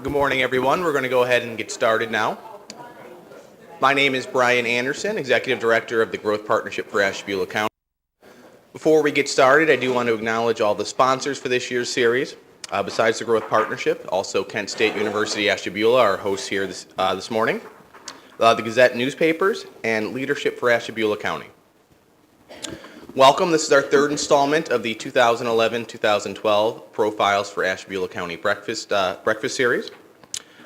Good morning, everyone. We're going to go ahead and get started now. My name is Brian Anderson, Executive Director of the Growth Partnership for Ashtabula County. Before we get started, I do want to acknowledge all the sponsors for this year's series. Besides the Growth Partnership, also Kent State University Ashtabula, our hosts here this morning, the Gazette newspapers, and Leadership for Ashtabula County. Welcome. This is our third installment of the 2011-2012 Profiles for Ashtabula County Breakfast Series.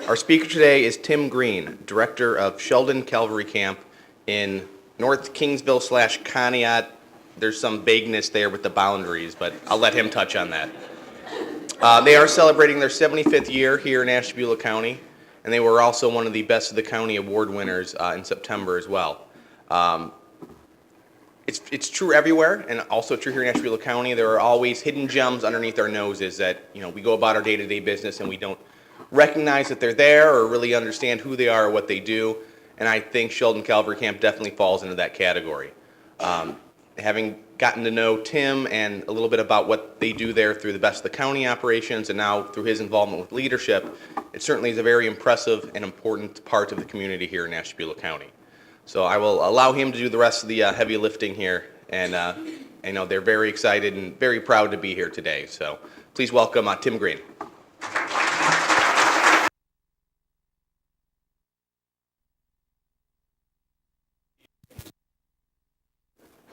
Our speaker today is Tim Green, Director of Sheldon Calvary Camp in North Kingsville / Conneaut. There's some vagueness there with the boundaries, but I'll let him touch on that. They are celebrating their 75th year here in Ashtabula County, and they were also one of the Best of the County award winners in September as well. It's true everywhere, and also true here in Ashtabula County. There are always hidden gems underneath our noses that, we go about our day-to-day business and we don't recognize that they're there or really understand who they are or what they do. And I think Sheldon Calvary Camp definitely falls into that category. Having gotten to know Tim and a little bit about what they do there through the Best of the County operations and now through his involvement with leadership, it certainly is a very impressive and important part of the community here in Ashtabula County. So I will allow him to do the rest of the heavy lifting here, and I know they're very excited and very proud to be here today. So please welcome Tim Green.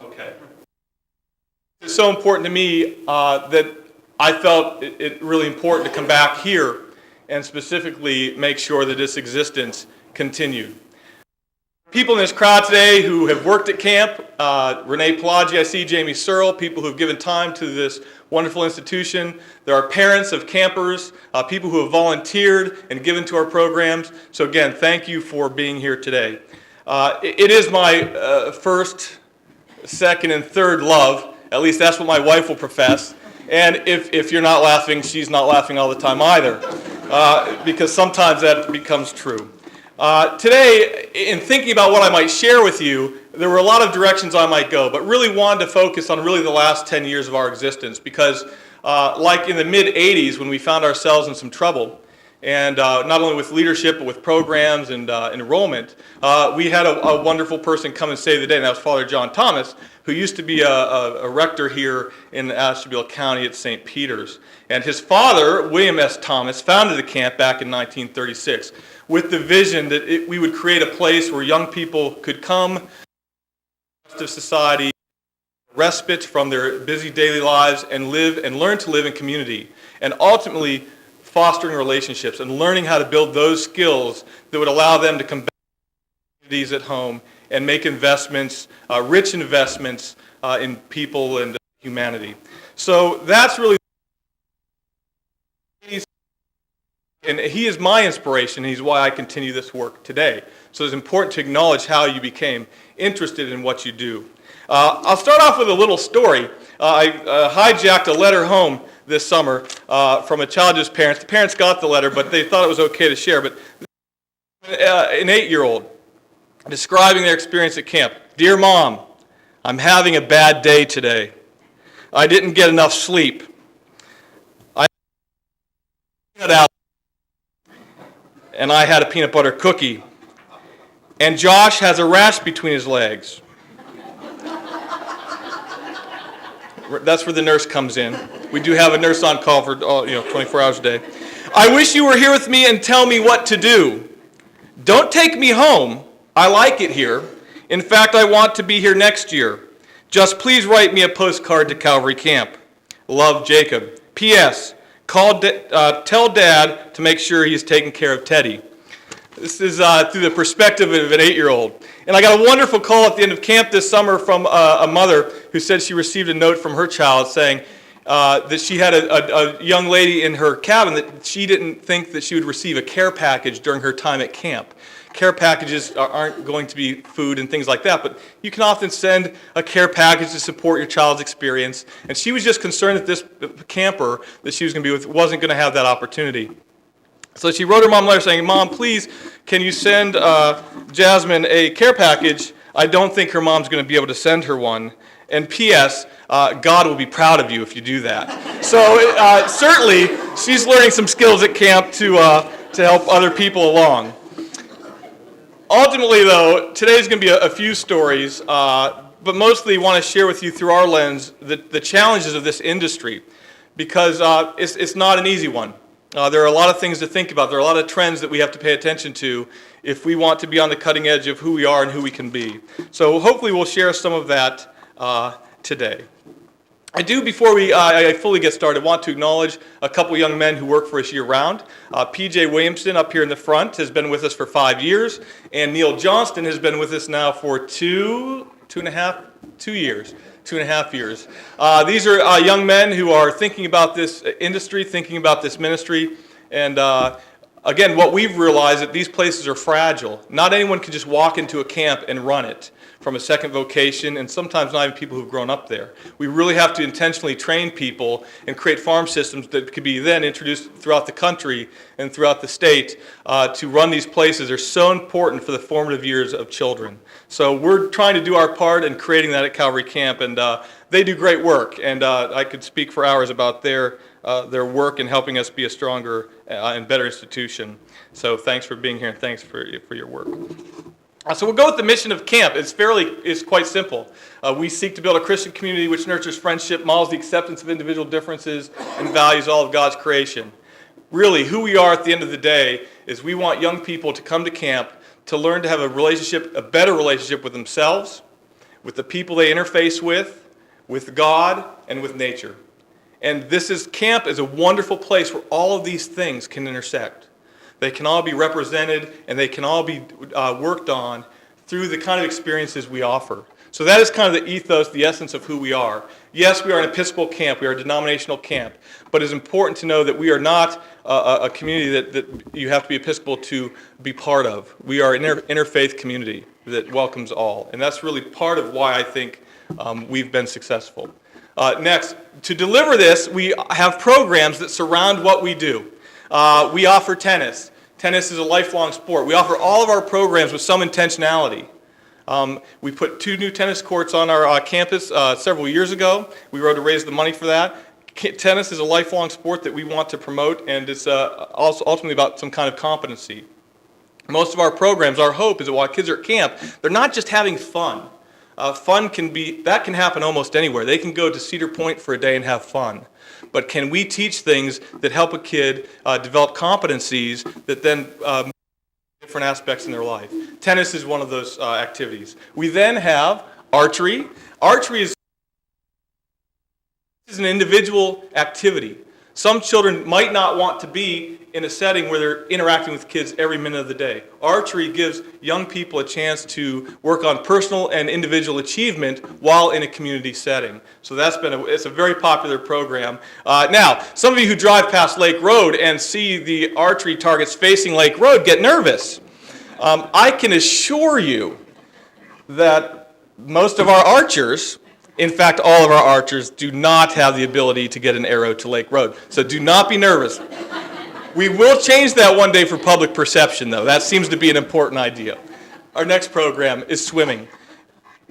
Okay. It's so important to me that I felt it really important to come back here and specifically make sure that its existence continued. People in this crowd today who have worked at camp, Renee Pelagi, I see Jamie Searle, people who have given time to this wonderful institution. There are parents of campers, people who have volunteered and given to our programs. So again, thank you for being here today. It is my first, second, and third love. At least that's what my wife will profess. And if you're not laughing, she's not laughing all the time either, because sometimes that becomes true. Today, in thinking about what I might share with you, there were a lot of directions I might go, but really wanted to focus on really the last 10 years of our existence because like in the mid-'80s when we found ourselves in some trouble, and not only with leadership but with programs and enrollment, we had a wonderful person come and save the day, and that was Father John Thomas, who used to be a rector here in Ashtabula County at St. Peter's. And his father, William S. Thomas, founded the camp back in 1936 with the vision that we would create a place where young people could come to society, respite from their busy daily lives, and live and learn to live in community, and ultimately fostering relationships and learning how to build those skills that would allow them to come back to communities at home and make investments, rich investments in people and humanity. So that's really, and he is my inspiration. He's why I continue this work today. So it's important to acknowledge how you became interested in what you do. I'll start off with a little story. I hijacked a letter home this summer from a child's parents. The parents got the letter, but they thought it was okay to share. But an 8-year-old describing their experience at camp. Dear Mom, I'm having a bad day today. I didn't get enough sleep. I had out, and I had a peanut butter cookie. And Josh has a rash between his legs. That's where the nurse comes in. We do have a nurse on call for 24 hours a day. I wish you were here with me and tell me what to do. Don't take me home. I like it here. In fact, I want to be here next year. Just please write me a postcard to Calvary Camp. Love, Jacob. P.S. Tell Dad to make sure he's taking care of Teddy. This is through the perspective of an 8-year-old. And I got a wonderful call at the end of camp this summer from a mother who said she received a note from her child saying that she had a young lady in her cabin that she didn't think that she would receive a care package during her time at camp. Care packages aren't going to be food and things like that, but you can often send a care package to support your child's experience. And she was just concerned that this camper that she was going to be with wasn't going to have that opportunity. So she wrote her mom a letter saying, Mom, please, can you send Jasmine a care package? I don't think her mom's going to be able to send her one. And P.S., God will be proud of you if you do that. So certainly, she's learning some skills at camp to to help other people along. Ultimately, though, today's going to be a few stories, but mostly want to share with you through our lens the challenges of this industry, because it's not an easy one. There are a lot of things to think about. There are a lot of trends that we have to pay attention to if we want to be on the cutting edge of who we are and who we can be. So hopefully we'll share some of that today. I do, before I fully get started, want to acknowledge a couple young men who work for us year-round. P.J. Williamson up here in the front has been with us for 5 years, and Neil Johnston has been with us now for 2.5 years. These are young men who are thinking about this industry, thinking about this ministry, and again, what we've realized is that these places are fragile. Not anyone can just walk into a camp and run it from a second vocation, and sometimes not even people who've grown up there. We really have to intentionally train people and create farm systems that could be then introduced throughout the country and throughout the state to run these places. They're so important for the formative years of children. So we're trying to do our part in creating that at Calvary Camp, and they do great work, and I could speak for hours about their work in helping us be a stronger and better institution. So thanks for being here, and thanks for your work. So we'll go with the mission of camp. It's quite simple. We seek to build a Christian community which nurtures friendship, models the acceptance of individual differences, and values all of God's creation. Really, who we are at the end of the day is we want young people to come to camp to learn to have a better relationship with themselves, with the people they interface with God, and with nature. And camp is a wonderful place where all of these things can intersect. They can all be represented, and they can all be worked on through the kind of experiences we offer. So that is kind of the ethos, the essence of who we are. Yes, we are an Episcopal camp. We are a denominational camp. But it's important to know that we are not a community that you have to be Episcopal to be part of. We are an interfaith community that welcomes all. And that's really part of why I think we've been successful. Next, to deliver this, we have programs that surround what we do. We offer tennis. Tennis is a lifelong sport. We offer all of our programs with some intentionality. We put 2 new tennis courts on our campus several years ago. We were able to raise the money for that. Tennis is a lifelong sport that we want to promote, and it's also ultimately about some kind of competency. Most of our programs, our hope is that while kids are at camp, they're not just having fun. Fun can happen almost anywhere. They can go to Cedar Point for a day and have fun. But can we teach things that help a kid develop competencies that then different aspects in their life? Tennis is one of those activities. We then have archery. Archery is an individual activity. Some children might not want to be in a setting where they're interacting with kids every minute of the day. Archery gives young people a chance to work on personal and individual achievement while in a community setting. So it's a very popular program. Now, some of you who drive past Lake Road and see the archery targets facing Lake Road get nervous. I can assure you that most of our archers, in fact, all of our archers, do not have the ability to get an arrow to Lake Road. So do not be nervous. We will change that one day for public perception, though. That seems to be an important idea. Our next program is swimming.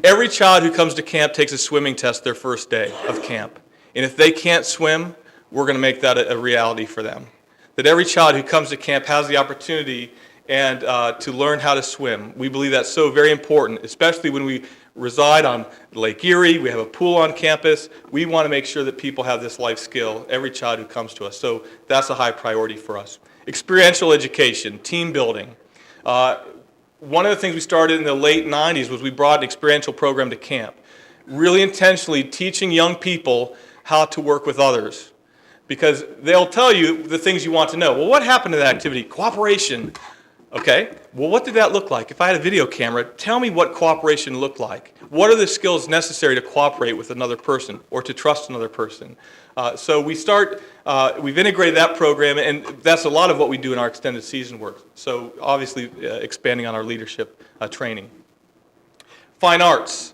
Every child who comes to camp takes a swimming test their first day of camp. And if they can't swim, we're going to make that a reality for them. That every child who comes to camp has the opportunity and to learn how to swim. We believe that's so very important, especially when we reside on Lake Erie. We have a pool on campus. We want to make sure that people have this life skill, every child who comes to us. So that's a high priority for us. Experiential education, team building. One of the things we started in the late 90s was we brought an experiential program to camp, really intentionally teaching young people how to work with others. Because they'll tell you the things you want to know. Well, what happened to that activity? Cooperation. Okay, well, what did that look like? If I had a video camera, tell me what cooperation looked like. What are the skills necessary to cooperate with another person or to trust another person? So we've integrated that program, and that's a lot of what we do in our extended season work. So obviously expanding on our leadership training. Fine arts.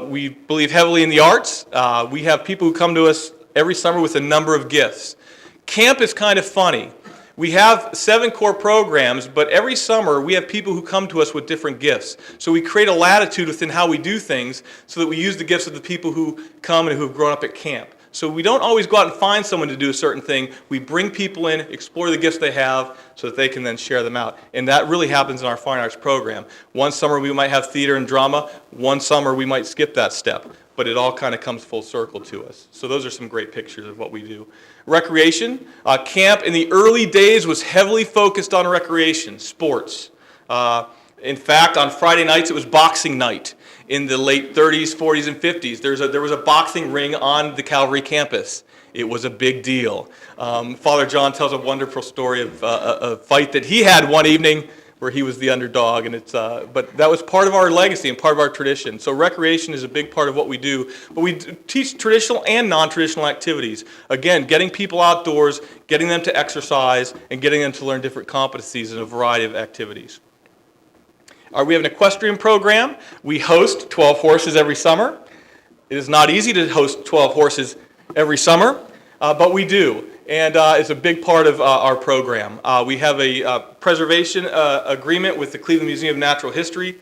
We believe heavily in the arts. We have people who come to us every summer with a number of gifts. Camp is kind of funny. We have 7 core programs, but every summer we have people who come to us with different gifts. So we create a latitude within how we do things so that we use the gifts of the people who come and who have grown up at camp. So we don't always go out and find someone to do a certain thing. We bring people in, explore the gifts they have, so that they can then share them out. And that really happens in our fine arts program. One summer we might have theater and drama. One summer we might skip that step. But it all kind of comes full circle to us. So those are some great pictures of what we do. Recreation. Camp in the early days was heavily focused on recreation, sports. In fact, on Friday nights it was boxing night. In the late 30s, 40s, and 50s, there was a boxing ring on the Calvary campus. It was a big deal. Father John tells a wonderful story of a fight that he had one evening where he was the underdog, and but that was part of our legacy and part of our tradition. So recreation is a big part of what we do, but we teach traditional and non-traditional activities. Again, getting people outdoors, getting them to exercise, and getting them to learn different competencies in a variety of activities. We have an equestrian program. We host 12 horses every summer. It is not easy to host 12 horses every summer, but we do. And it's a big part of our program. We have a preservation agreement with the Cleveland Museum of Natural History.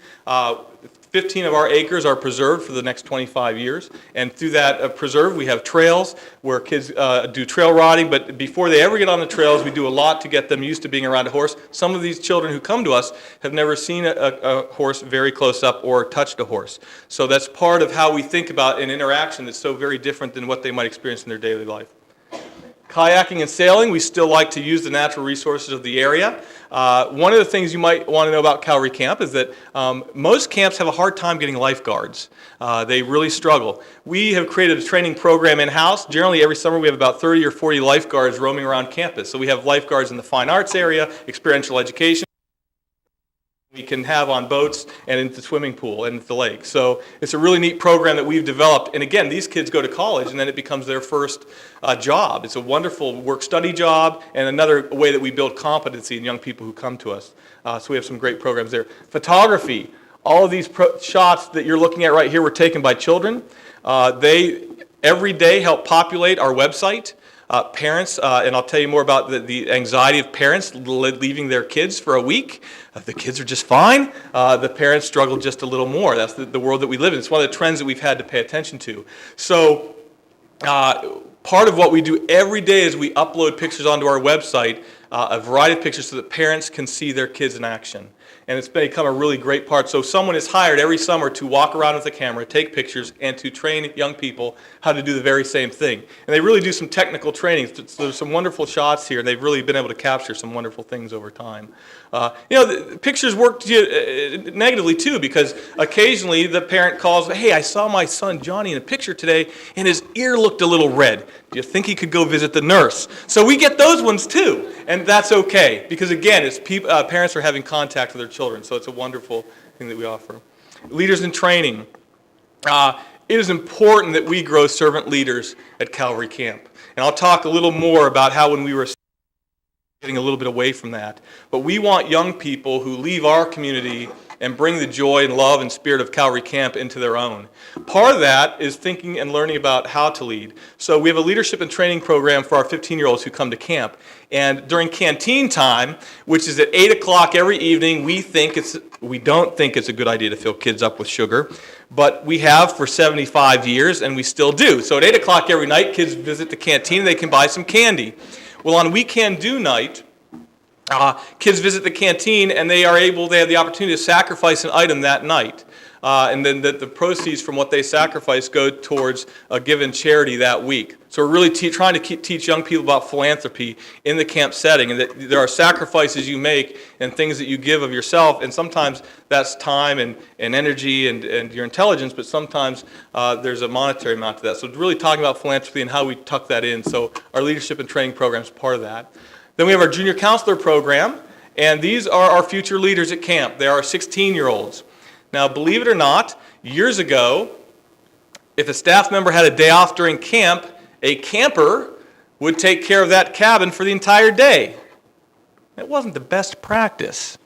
15 of our acres are preserved for the next 25 years. And through that preserve, we have trails where kids do trail riding. But before they ever get on the trails, we do a lot to get them used to being around a horse. Some of these children who come to us have never seen a horse very close up or touched a horse. So that's part of how we think about an interaction that's so very different than what they might experience in their daily life. Kayaking and sailing, we still like to use the natural resources of the area. One of the things you might want to know about Calvary Camp is that most camps have a hard time getting lifeguards. They really struggle. We have created a training program in-house. Generally, every summer we have about 30 or 40 lifeguards roaming around campus. So we have lifeguards in the fine arts area, experiential education. We can have on boats and in the swimming pool and the lake. So it's a really neat program that we've developed. And again, these kids go to college and then it becomes their first job. It's a wonderful work-study job and another way that we build competency in young people who come to us. So we have some great programs there. Photography. All of these shots that you're looking at right here were taken by children. They every day help populate our website. Parents, and I'll tell you more about the anxiety of parents leaving their kids for a week. The kids are just fine. The parents struggle just a little more. That's the world that we live in. It's one of the trends that we've had to pay attention to. So part of what we do every day is we upload pictures onto our website, a variety of pictures so that parents can see their kids in action. And it's become a really great part. So someone is hired every summer to walk around with a camera, take pictures, and to train young people how to do the very same thing. And they really do some technical training. So there's some wonderful shots here, and they've really been able to capture some wonderful things over time. The pictures work negatively too, because occasionally the parent calls, hey, I saw my son Johnny in a picture today, and his ear looked a little red. Do you think he could go visit the nurse? So we get those ones too, and that's okay, because again, it's parents are having contact with their children, so it's a wonderful thing that we offer. Leaders in training. It is important that we grow servant leaders at Calvary Camp. And I'll talk a little more about how when we were getting a little bit away from that. But we want young people who leave our community and bring the joy and love and spirit of Calvary Camp into their own. Part of that is thinking and learning about how to lead. So we have a leadership and training program for our 15-year-olds who come to camp. And during canteen time, which is at 8 o'clock every evening, we don't think it's a good idea to fill kids up with sugar, but we have for 75 years, and we still do. So at 8 o'clock every night, kids visit the canteen, and they can buy some candy. Well, on Weekend Do Night, kids visit the canteen, and they have the opportunity to sacrifice an item that night. And then the proceeds from what they sacrifice go towards a given charity that week. So we're really trying to teach young people about philanthropy in the camp setting, and that there are sacrifices you make and things that you give of yourself, and sometimes that's time and energy and your intelligence, but sometimes there's a monetary amount to that. So really talking about philanthropy and how we tuck that in. So our leadership and training program is part of that. Then we have our junior counselor program, and these are our future leaders at camp. They are 16-year-olds. Now, believe it or not, years ago, if a staff member had a day off during camp, a camper would take care of that cabin for the entire day. It wasn't the best practice.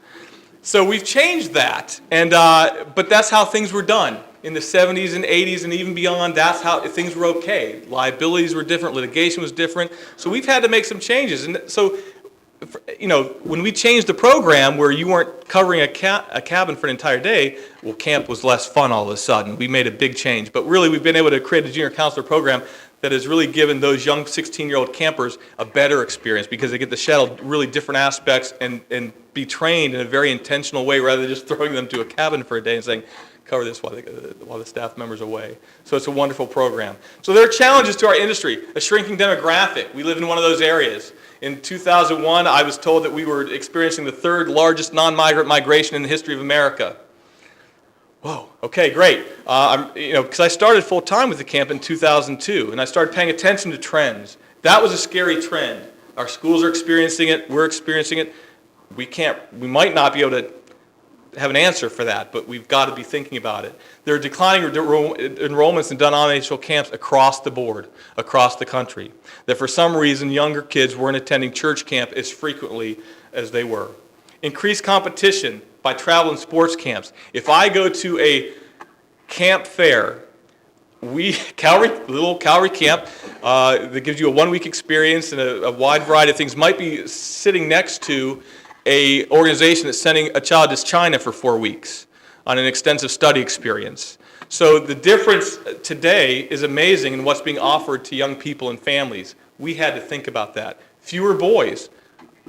So we've changed that, but that's how things were done. In the 70s and 80s and even beyond, that's how things were okay. Liabilities were different, litigation was different. So we've had to make some changes. And so, when we changed the program where you weren't covering a cabin for an entire day, well, camp was less fun all of a sudden. We made a big change. But really, we've been able to create a junior counselor program that has really given those young 16-year-old campers a better experience because they get to shadow really different aspects and be trained in a very intentional way rather than just throwing them to a cabin for a day and saying, cover this while the staff member's away. So it's a wonderful program. So there are challenges to our industry. A shrinking demographic. We live in one of those areas. In 2001, I was told that we were experiencing the third largest non-migrant migration in the history of America. Whoa, okay, great. Because I started full-time with the camp in 2002, and I started paying attention to trends. That was a scary trend. Our schools are experiencing it, we're experiencing it. We might not be able to have an answer for that, but we've got to be thinking about it. There are declining enrollments in denominational camps across the board, across the country, that for some reason younger kids weren't attending church camp as frequently as they were. Increased competition by travel and sports camps. If I go to a camp fair, little Calvary camp that gives you a one-week experience and a wide variety of things, might be sitting next to an organization that's sending a child to China for 4 weeks on an extensive study experience. So the difference today is amazing in what's being offered to young people and families. We had to think about that. Fewer boys.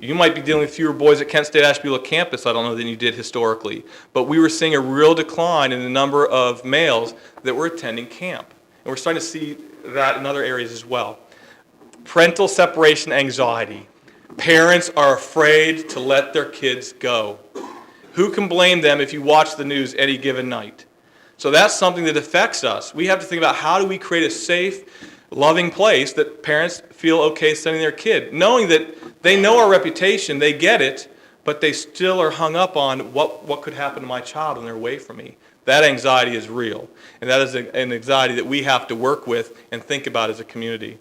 You might be dealing with fewer boys at Kent State Ashebula campus, I don't know, than you did historically. But we were seeing a real decline in the number of males that were attending camp. And we're starting to see that in other areas as well. Parental separation anxiety. Parents are afraid to let their kids go. Who can blame them if you watch the news any given night? So that's something that affects us. We have to think about how do we create a safe, loving place that parents feel okay sending their kid, knowing that they know our reputation, they get it, but they still are hung up on what could happen to my child when they're away from me. That anxiety is real, and that is an anxiety that we have to work with and think about as a community.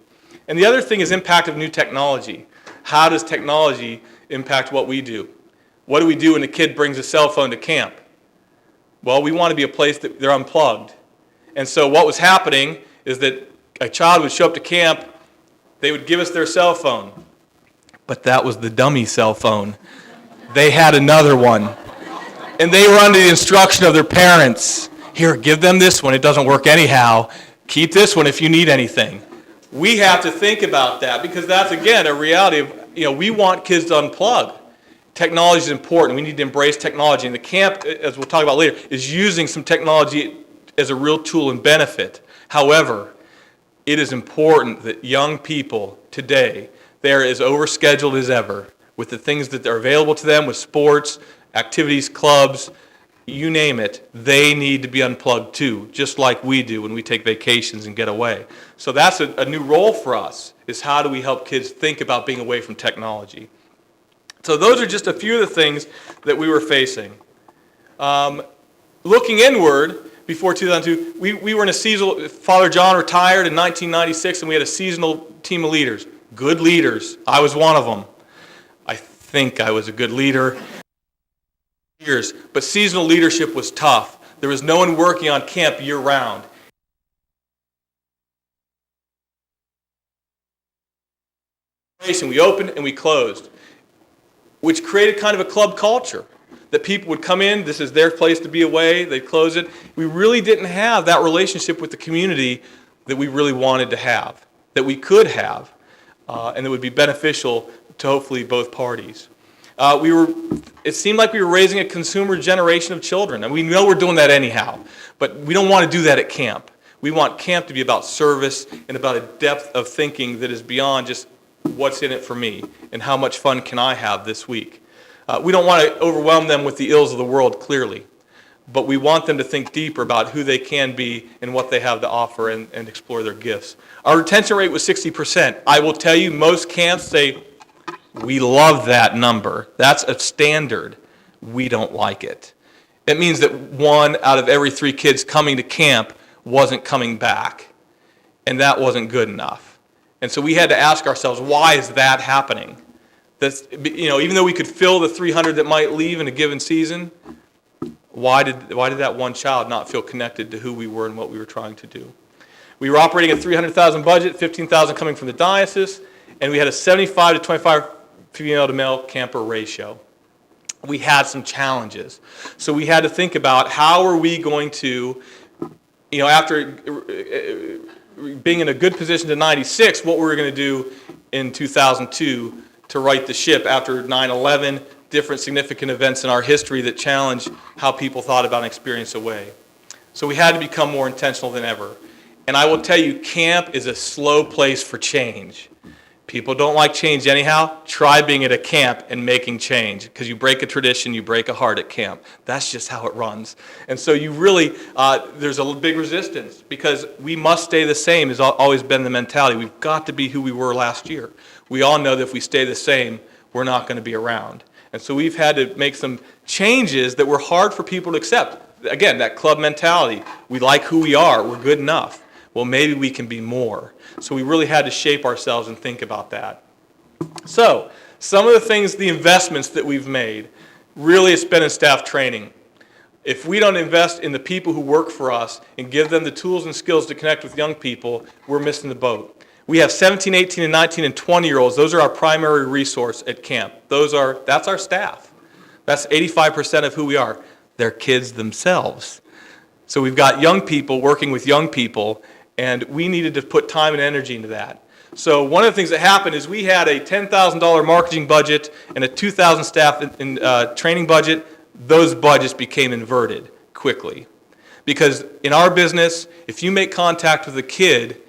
And the other thing is impact of new technology. How does technology impact what we do? What do we do when a kid brings a cell phone to camp? Well, we want to be a place that they're unplugged. And so what was happening is that a child would show up to camp, they would give us their cell phone. But that was the dummy cell phone. They had another one. And they were under the instruction of their parents. Here, give them this one. It doesn't work anyhow. Keep this one if you need anything. We have to think about that because that's, again, a reality of, we want kids to unplug. Technology is important. We need to embrace technology. And the camp, as we'll talk about later, is using some technology as a real tool and benefit. However, it is important that young people today, they're as overscheduled as ever with the things that are available to them with sports, activities, clubs, you name it, they need to be unplugged too, just like we do when we take vacations and get away. So that's a new role for us, is how do we help kids think about being away from technology. So those are just a few of the things that we were facing. Looking inward, before 2002, we were in a seasonal, Father John retired in 1996, and we had a seasonal team of leaders. Good leaders. I was one of them. I think I was a good leader. But seasonal leadership was tough. There was no one working on camp year-round. We opened and we closed, which created kind of a club culture, that people would come in, this is their place to be away, they'd close it. We really didn't have that relationship with the community that we really wanted to have, that we could have, and that would be beneficial to hopefully both parties. It seemed like we were raising a consumer generation of children, and we know we're doing that anyhow, but we don't want to do that at camp. We want camp to be about service and about a depth of thinking that is beyond just what's in it for me and how much fun can I have this week. We don't want to overwhelm them with the ills of the world, clearly, but we want them to think deeper about who they can be and what they have to offer and explore their gifts. Our retention rate was 60%. I will tell you, most camps say, we love that number. That's a standard. We don't like it. It means that 1 out of every 3 kids coming to camp wasn't coming back, and that wasn't good enough. And so we had to ask ourselves, why is that happening? That's, even though we could fill the 300 that might leave in a given season, why did that one child not feel connected to who we were and what we were trying to do? We were operating a $300,000 budget, $15,000 coming from the diocese, and we had a 75 to 25 female to male camper ratio. We had some challenges. So we had to think about how are we going to, after being in a good position to 96, what we were going to do in 2002 to right the ship after 9/11, different significant events in our history that challenged how people thought about an experience away. So we had to become more intentional than ever. And I will tell you, camp is a slow place for change. People don't like change anyhow. Try being at a camp and making change, because you break a tradition, you break a heart at camp. That's just how it runs. And so you really, there's a big resistance, because we must stay the same has always been the mentality. We've got to be who we were last year. We all know that if we stay the same, we're not going to be around. And so we've had to make some changes that were hard for people to accept. Again, that club mentality. We like who we are. We're good enough. Well, maybe we can be more. So we really had to shape ourselves and think about that. So some of the things, the investments that we've made, really it's been in staff training. If we don't invest in the people who work for us and give them the tools and skills to connect with young people, we're missing the boat. We have 17, 18, and 19, and 20-year-olds. Those are our primary resource at camp. That's our staff. That's 85% of who we are. They're kids themselves. So we've got young people working with young people, and we needed to put time and energy into that. So one of the things that happened is we had a $10,000 marketing budget and a 2,000 staff in training budget. Those budgets became inverted quickly. Because in our business, if you make contact with a kid,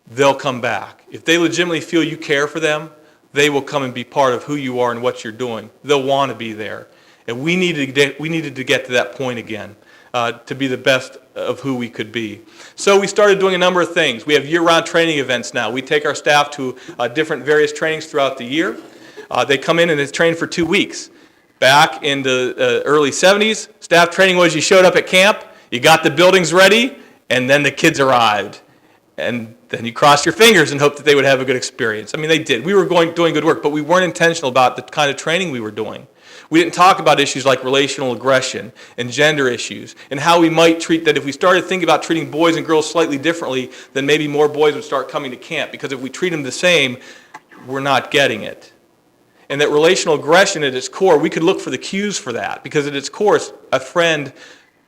they'll come back. If they legitimately feel you care for them, they will come and be part of who you are and what you're doing. They'll want to be there. And we needed to get to that point again, to be the best of who we could be. So we started doing a number of things. We have year-round training events now. We take our staff to different various trainings throughout the year. They come in and they train for 2 weeks. Back in the early 70s, staff training was you showed up at camp, you got the buildings ready, and then the kids arrived. And then you crossed your fingers and hoped that they would have a good experience. I mean, they did. We were doing good work, but we weren't intentional about the kind of training we were doing. We didn't talk about issues like relational aggression and gender issues and how we might treat that. If we started thinking about treating boys and girls slightly differently, then maybe more boys would start coming to camp, because if we treat them the same, we're not getting it. And that relational aggression at its core, we could look for the cues for that, because at its core, it's a friend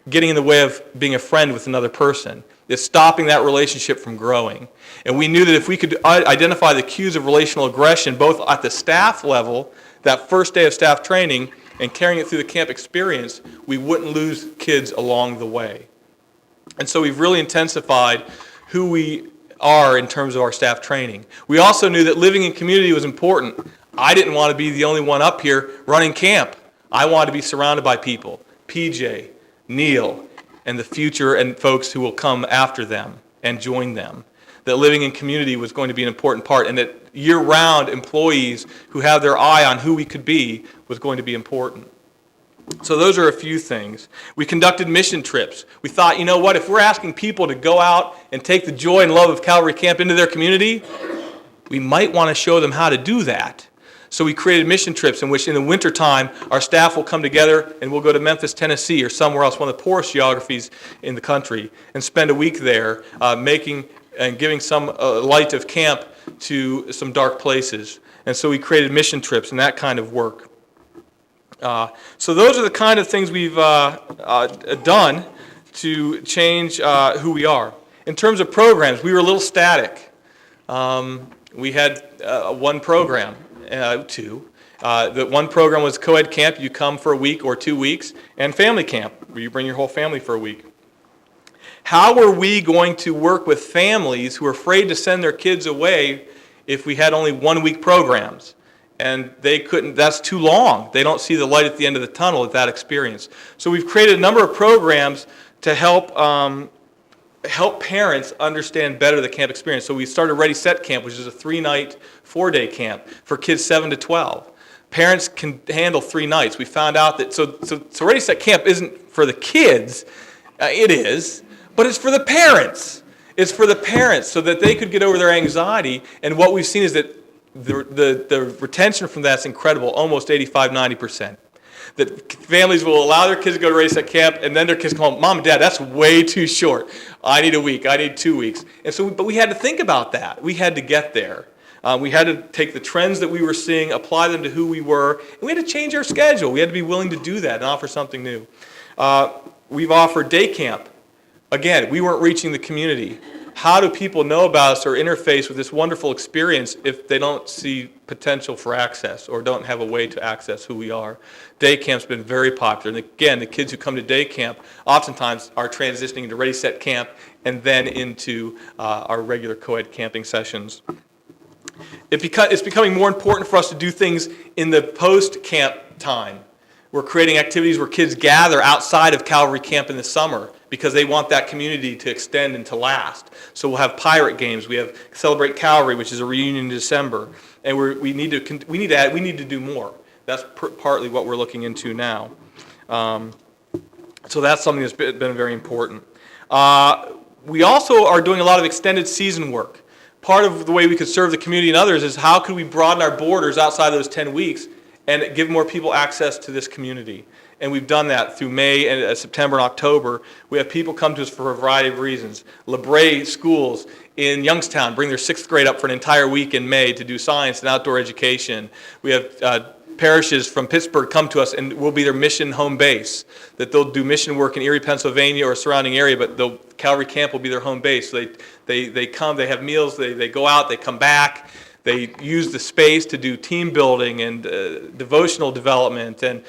getting in the way of being a friend with another person. It's stopping that relationship from growing. And we knew that if we could identify the cues of relational aggression, both at the staff level, that first day of staff training, and carrying it through the camp experience, we wouldn't lose kids along the way. And so we've really intensified who we are in terms of our staff training. We also knew that living in community was important. I didn't want to be the only one up here running camp. I wanted to be surrounded by people. PJ, Neil, and the future and folks who will come after them and join them. That living in community was going to be an important part, and that year-round employees who have their eye on who we could be was going to be important. So those are a few things. We conducted mission trips. We thought, you know what, if we're asking people to go out and take the joy and love of Calvary Camp into their community, we might want to show them how to do that. So we created mission trips in which in the wintertime our staff will come together and we'll go to Memphis, Tennessee or somewhere else, one of the poorest geographies in the country, and spend a week there making and giving some light of camp to some dark places. And so we created mission trips and that kind of work. So those are the kind of things we've done to change who we are. In terms of programs, we were a little static. We had one program. The one program was co-ed camp. You come for a week or 2 weeks, and family camp, where you bring your whole family for a week. How were we going to work with families who are afraid to send their kids away if we had only 1 week programs? And they couldn't, that's too long. They don't see the light at the end of the tunnel at that experience. So we've created a number of programs to help parents understand better the camp experience. So we started Ready Set Camp, which is a 3-night, 4-day camp for kids 7 to 12. Parents can handle 3 nights. We found out that, so Ready Set Camp isn't for the kids, it is, but it's for the parents. It's for the parents so that they could get over their anxiety, and what we've seen is that the retention from that's incredible, almost 85-90%. That families will allow their kids to go to Ready Set Camp, and then their kids come home, Mom and Dad, that's way too short. I need a week. I need 2 weeks. And so, but we had to think about that. We had to get there. We had to take the trends that we were seeing, apply them to who we were, and we had to change our schedule. We had to be willing to do that and offer something new. We've offered day camp. Again, we weren't reaching the community. how do people know about us or interface with this wonderful experience if they don't see potential for access or don't have a way to access who we are? Day camp's been very popular. And again, the kids who come to day camp oftentimes are transitioning into Ready, Set, Camp and then into our regular co-ed camping sessions. It's becoming more important for us to do things in the post-camp time. We're creating activities where kids gather outside of Calvary Camp in the summer because they want that community to extend and to last. So we'll have pirate games. We have Celebrate Calvary, which is a reunion in December, and we need to do more. That's partly what we're looking into now. So that's something that's been very important. We also are doing a lot of extended season work. Part of the way we could serve the community and others is how could we broaden our borders outside of those 10 weeks and give more people access to this community. And we've done that through May and September and October. We have people come to us for a variety of reasons. LeBray schools in Youngstown bring their 6th grade up for an entire week in May to do science and outdoor education. We have parishes from Pittsburgh come to us and we'll be their mission home base, that they'll do mission work in Erie, Pennsylvania or surrounding area, but Calvary Camp will be their home base. So they come, they have meals, they go out, they come back. They use the space to do team building and devotional development. And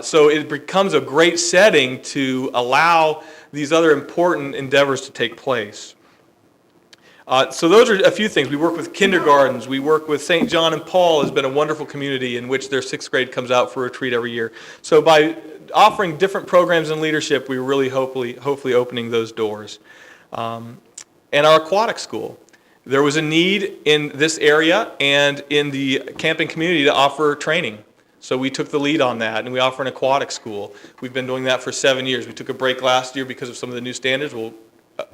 so it becomes a great setting to allow these other important endeavors to take place. So those are a few things. We work with kindergartens. We work with St. John and Paul has been a wonderful community in which their 6th grade comes out for a retreat every year. So by offering different programs and leadership, we're really hopefully opening those doors. And our aquatic school. There was a need in this area and in the camping community to offer training. So we took the lead on that, and we offer an aquatic school. We've been doing that for 7 years. We took a break last year because of some of the new standards. We'll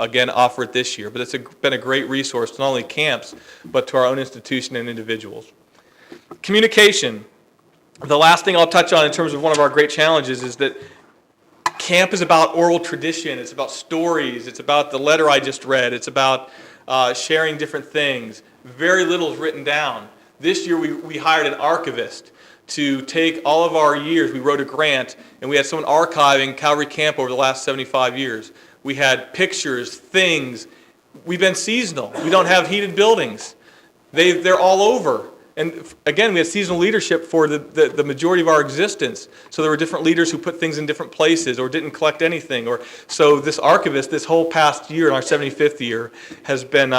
again offer it this year. But it's been a great resource to not only camps, but to our own institution and individuals. Communication. The last thing I'll touch on in terms of one of our great challenges is that camp is about oral tradition. It's about stories. It's about the letter I just read. It's about sharing different things. Very little is written down. This year we hired an archivist to take all of our years. We wrote a grant, and we had someone archiving Calvary Camp over the last 75 years. We had pictures, things. We've been seasonal. We don't have heated buildings. They're all over. And again, we had seasonal leadership for the majority of our existence. So there were different leaders who put things in different places or didn't collect anything. So this archivist, this whole past year, in our 75th year, has been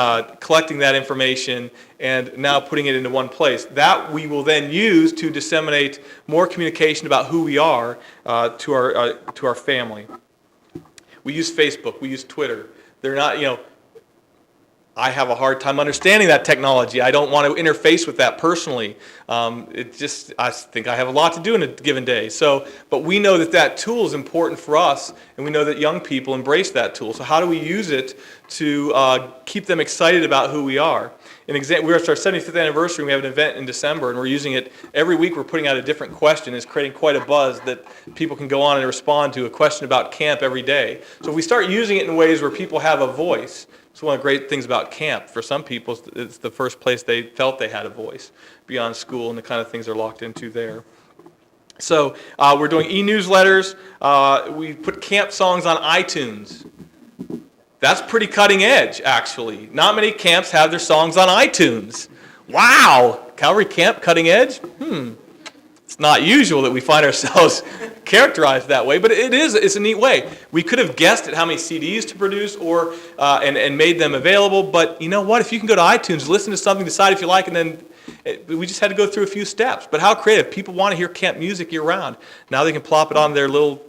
collecting that information and now putting it into one place. That we will then use to disseminate more communication about who we are to our family. We use Facebook. We use Twitter. They're not, I have a hard time understanding that technology. I don't want to interface with that personally. I think I have a lot to do in a given day. But we know that tool is important for us, and we know that young people embrace that tool. So how do we use it to keep them excited about who we are? We're at our 75th anniversary. We have an event in December, and we're using it every week. We're putting out a different question. It's creating quite a buzz that people can go on and respond to a question about camp every day. So if we start using it in ways where people have a voice, it's one of the great things about camp. For some people, it's the first place they felt they had a voice beyond school and the kind of things they're locked into there. So we're doing e-newsletters. We put camp songs on iTunes. That's pretty cutting edge, actually. Not many camps have their songs on iTunes. Wow! Calvary Camp, cutting edge? It's not usual that we find ourselves characterized that way, but it's a neat way. We could have guessed at how many CDs to produce or and made them available, but you know what? If you can go to iTunes, listen to something, decide if you like, and then we just had to go through a few steps. But how creative. People want to hear camp music year-round. Now they can plop it on their little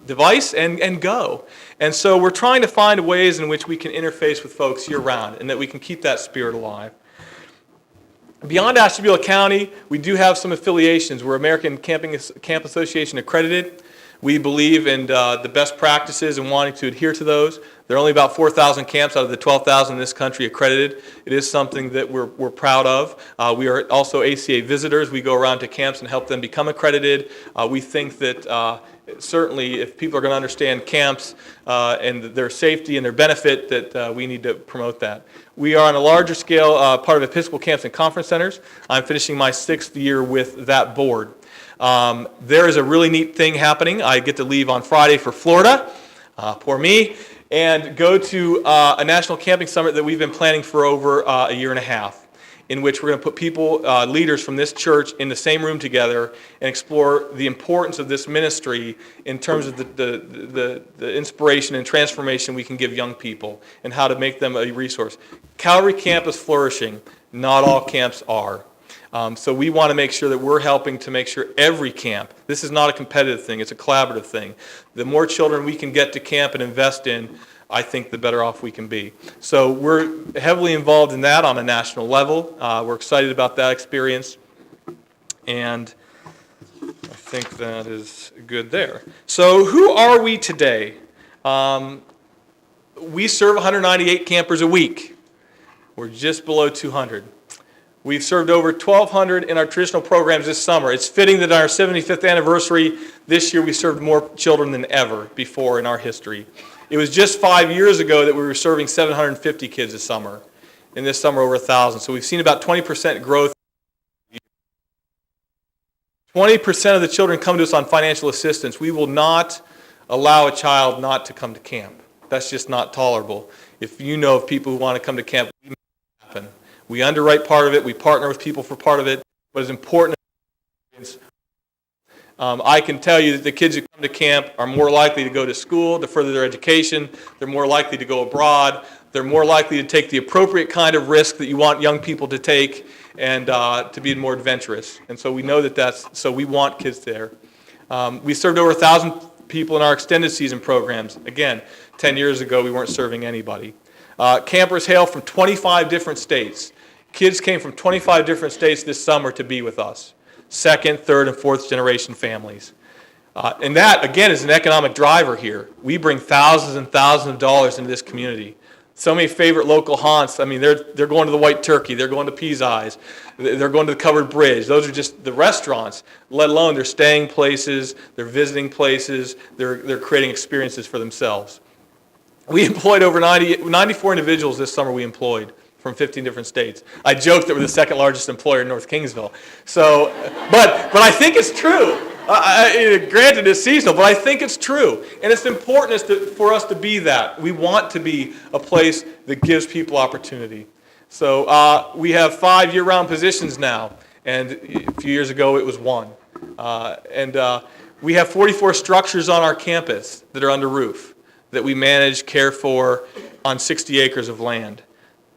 device and go. And so we're trying to find ways in which we can interface with folks year-round and that we can keep that spirit alive. Beyond Ashtabula County, we do have some affiliations. We're American Camp Association accredited. We believe in the best practices and wanting to adhere to those. There are only about 4,000 camps out of the 12,000 in this country accredited. It is something that we're proud of. We are also ACA visitors. We go around to camps and help them become accredited. We think that certainly if people are going to understand camps and their safety and their benefit, that we need to promote that. We are on a larger scale part of Episcopal Camps and Conference Centers. I'm finishing my 6th year with that board. There is a really neat thing happening. I get to leave on Friday for Florida. Poor me. and go to a national camping summit that we've been planning for over a year and a half, in which we're going to put people, leaders from this church in the same room together and explore the importance of this ministry in terms of the inspiration and transformation we can give young people and how to make them a resource. Calvary Camp is flourishing. Not all camps are. So we want to make sure that we're helping to make sure every camp, this is not a competitive thing, it's a collaborative thing. The more children we can get to camp and invest in, I think the better off we can be. So we're heavily involved in that on a national level. We're excited about that experience. And I think that is good there. So who are we today? We serve 198 campers a week. We're just below 200. We've served over 1,200 in our traditional programs this summer. It's fitting that on our 75th anniversary this year we served more children than ever before in our history. It was just 5 years ago that we were serving 750 kids this summer. And this summer over 1,000. So we've seen about 20% growth. 20% of the children come to us on financial assistance. We will not allow a child not to come to camp. That's just not tolerable. If you know of people who want to come to camp, we make it happen. We underwrite part of it. We partner with people for part of it. But it's important. I can tell you that the kids who come to camp are more likely to go to school to further their education. They're more likely to go abroad. They're more likely to take the appropriate kind of risk that you want young people to take and to be more adventurous. And so we know so we want kids there. We served over 1,000 people in our extended season programs. Again, 10 years ago we weren't serving anybody. Campers hail from 25 different states. Kids came from 25 different states this summer to be with us. Second, third, and fourth generation families. And that, again, is an economic driver here. We bring thousands and thousands of dollars into this community. So many favorite local haunts. I mean, they're going to the White Turkey. They're going to Pea's Eyes. They're going to the Covered Bridge. Those are just the restaurants, let alone they're staying places, they're visiting places, they're creating experiences for themselves. We employed over 94 individuals this summer we employed from 15 different states. I joked that we're the second largest employer in North Kingsville. So, but I think it's true. Granted, it's seasonal, but I think it's true. And it's important for us to be that. We want to be a place that gives people opportunity. So we have 5 year-round positions now, and a few years ago it was 1. We have 44 structures on our campus that are under roof that we manage, care for on 60 acres of land.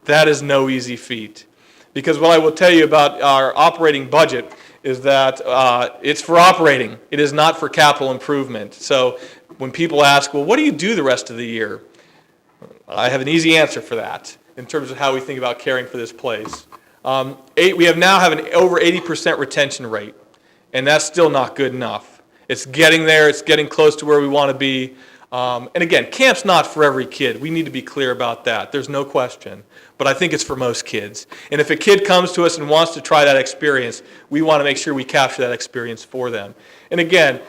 That is no easy feat. Because what I will tell you about our operating budget is that it's for operating. It is not for capital improvement. So when people ask, well, what do you do the rest of the year? I have an easy answer for that in terms of how we think about caring for this place. We now have an over 80% retention rate, and that's still not good enough. It's getting there. It's getting close to where we want to be. And again, camp's not for every kid. We need to be clear about that. There's no question. But I think it's for most kids. And if a kid comes to us and wants to try that experience, we want to make sure we capture that experience for them. And again,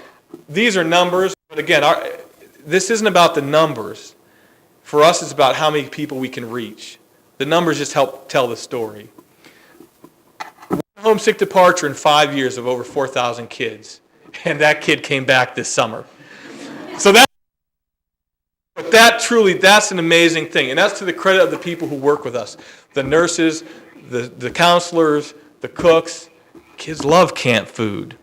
these are numbers. But again, this isn't about the numbers. For us, it's about how many people we can reach. The numbers just help tell the story. Homesick departure in 5 years of over 4,000 kids. And that kid came back this summer. So that's an amazing thing. And that's to the credit of the people who work with us. The nurses, the counselors, the cooks. Kids love camp food.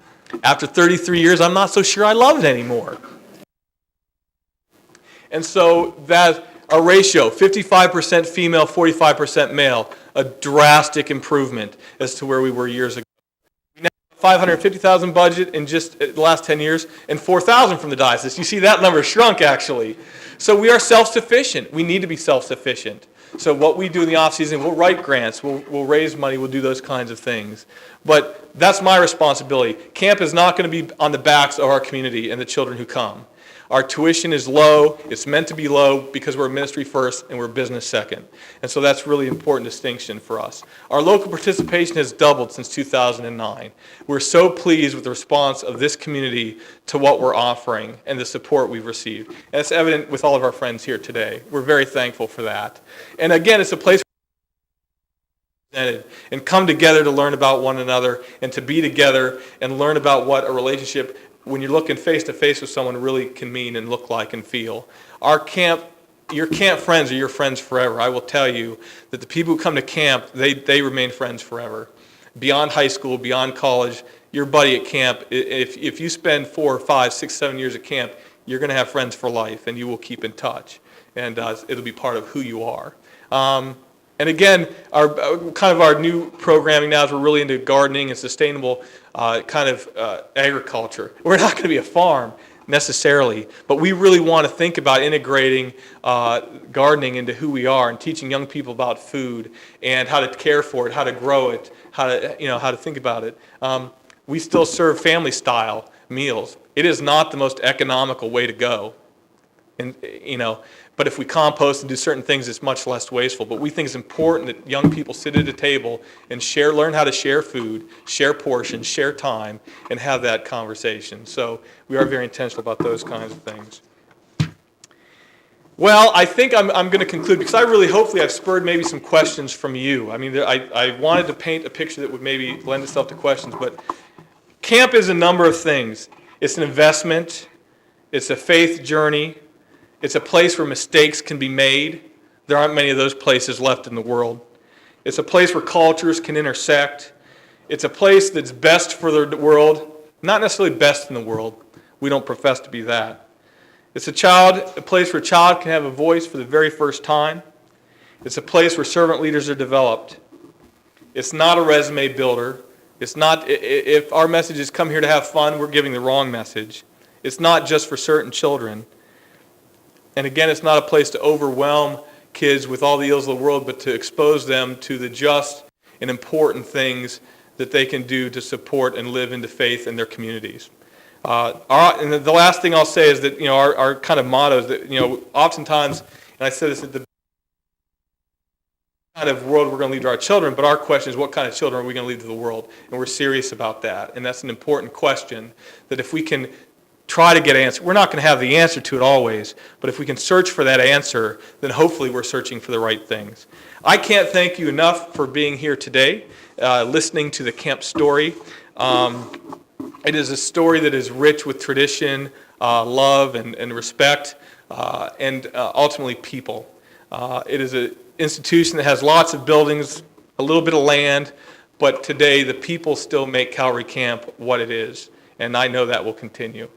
After 33 years, I'm not so sure I love it anymore. And so that our ratio, 55% female, 45% male, a drastic improvement as to where we were years ago. We now have $550,000 budget in just the last 10 years and $4,000 from the diocese. You see that number shrunk actually. So we are self-sufficient. We need to be self-sufficient. So what we do in the off-season, we'll write grants, we'll raise money, we'll do those kinds of things. But that's my responsibility. Camp is not going to be on the backs of our community and the children who come. Our tuition is low. It's meant to be low because we're ministry first and we're business second. And so that's really important distinction for us. Our local participation has doubled since 2009. We're so pleased with the response of this community to what we're offering and the support we've received. And it's evident with all of our friends here today. We're very thankful for that. And again, it's a place and come together to learn about one another and to be together and learn about what a relationship when you're looking face to face with someone really can mean and look like and feel. Our camp your camp friends are your friends forever. I will tell you that the people who come to camp, they remain friends forever. Beyond high school, beyond college, your buddy at camp, if you spend 4 or 5, 6, 7 years at camp, you're going to have friends for life, and you will keep in touch. And it'll be part of who you are. And again, our new programming now is we're really into gardening and sustainable agriculture. We're not going to be a farm necessarily, but we really want to think about integrating gardening into who we are and teaching young people about food and how to care for it, how to grow it, how to think about it. We still serve family-style meals. It is not the most economical way to go, but if we compost and do certain things, it's much less wasteful. But we think it's important that young people sit at a table and learn how to share food, share portions, share time, and have that conversation. So we are very intentional about those kinds of things. Well, I think I'm going to conclude because hopefully I've spurred maybe some questions from you. I mean, I wanted to paint a picture that would maybe lend itself to questions, but camp is a number of things. It's an investment. It's a faith journey. It's a place where mistakes can be made. There aren't many of those places left in the world. It's a place where cultures can intersect. It's a place that's best for the world, not necessarily best in the world. We don't profess to be that. It's a place where a child can have a voice for the very first time. It's a place where servant leaders are developed. It's not a resume builder. It's not, if our message is come here to have fun, we're giving the wrong message. It's not just for certain children. And again, it's not a place to overwhelm kids with all the ills of the world, but to expose them to the just and important things that they can do to support and live into faith in their communities. And the last thing I'll say is that our kind of motto is that oftentimes, and I said this at the kind of world we're going to leave to our children, but our question is what kind of children are we going to leave to the world? And we're serious about that. And that's an important question that if we can try to get an answer. We're not going to have the answer to it always, but if we can search for that answer, then hopefully we're searching for the right things. I can't thank you enough for being here today, listening to the camp story. It is a story that is rich with tradition, love, and respect, and ultimately people. It is an institution that has lots of buildings, a little bit of land, but today the people still make Calvary Camp what it is, and I know that will continue.